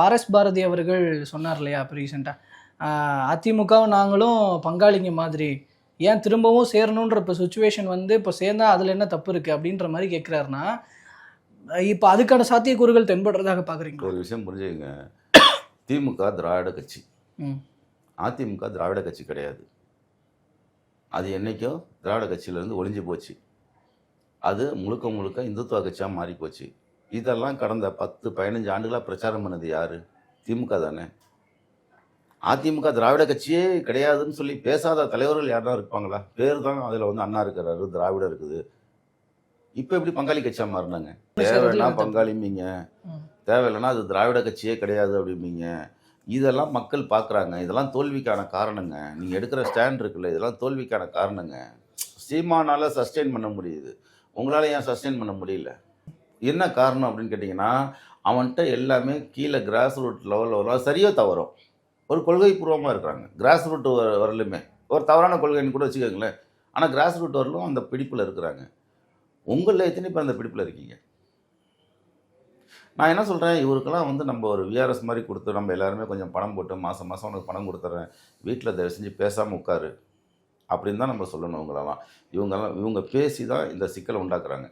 RS Bharathi அவர்கள் சொன்னார் இல்லையா இப்போ ரீசெண்டாக அதிமுகவும் நாங்களும் பங்காளிங்க மாதிரி, ஏன் திரும்பவும் சேரணுன்ற இப்போ சுச்சுவேஷன் வந்து இப்போ சேர்ந்தா அதில் என்ன தப்பு இருக்குது அப்படின்ற மாதிரி கேட்குறாருன்னா, இப்போ அதுக்கான சாத்தியக்கூறுகள் தென்படுறதாக பார்க்குறீங்களா? ஒரு விஷயம் புரிஞ்சுக்கங்க, திமுக திராவிட கட்சி, அதிமுக திராவிட கட்சி கிடையாது. அது என்றைக்கோ திராவிட கட்சியிலேருந்து ஒளிஞ்சு போச்சு. அது முழுக்க முழுக்க இந்துத்துவ கட்சியாக மாறி போச்சு. இதெல்லாம் கடந்த 10-15 ஆண்டுகளாக பிரச்சாரம் பண்ணது யார்? திமுக தானே. அதிமுக திராவிட கட்சியே கிடையாதுன்னு சொல்லி பேசாத தலைவர்கள் யாருன்னா இருப்பாங்களா? பேர் தான் அதில் வந்து அண்ணா இருக்கிறாரு, திராவிடம் இருக்குது. இப்போ எப்படி பங்காளி கட்சியாக மாறினாங்க? தேவைன்னா பங்காளிம்பீங்க, தேவையில்லைன்னா அது திராவிட கட்சியே கிடையாது அப்படிம்பீங்க. இதெல்லாம் மக்கள் பார்க்குறாங்க. இதெல்லாம் தோல்விக்கான காரணங்க. நீங்கள் எடுக்கிற ஸ்டாண்ட் இருக்குல்ல, இதெல்லாம் தோல்விக்கான காரணங்க. சீமானால் சஸ்டெயின் பண்ண முடியுது, உங்களால் ஏன் சஸ்டெயின் பண்ண முடியல? என்ன காரணம் அப்படின்னு கேட்டிங்கன்னா, அவன்கிட்ட எல்லாமே கீழே கிராஸ் ரூட் லெவலில் வரும். சரியோ தவறோ ஒரு கொள்கை பூர்வமாக இருக்கிறாங்க. கிராஸ் ரூட் வரலுமே ஒரு தவறான கொள்கைன்னு கூட வச்சுக்கோங்களேன். ஆனால் கிராஸ் ரூட் வரலும் அந்த பிடிப்பில் இருக்கிறாங்க. உங்களில் எத்தனை பேர் அந்த பிடிப்பில் இருக்கீங்க? நான் என்ன சொல்கிறேன், இவருக்கெல்லாம் வந்து நம்ம ஒரு விஆர்எஸ் மாதிரி கொடுத்து நம்ம எல்லாருமே கொஞ்சம் பணம் போட்டு மாதம் மாதம் உனக்கு பணம் கொடுத்துட்றேன், வீட்டில் தயவு செஞ்சு பேசாமல் உட்காரு அப்படின்னு தான் நம்ம சொல்லணும். இவங்க பேசி தான் இந்த சிக்கலை உண்டாக்குறாங்க.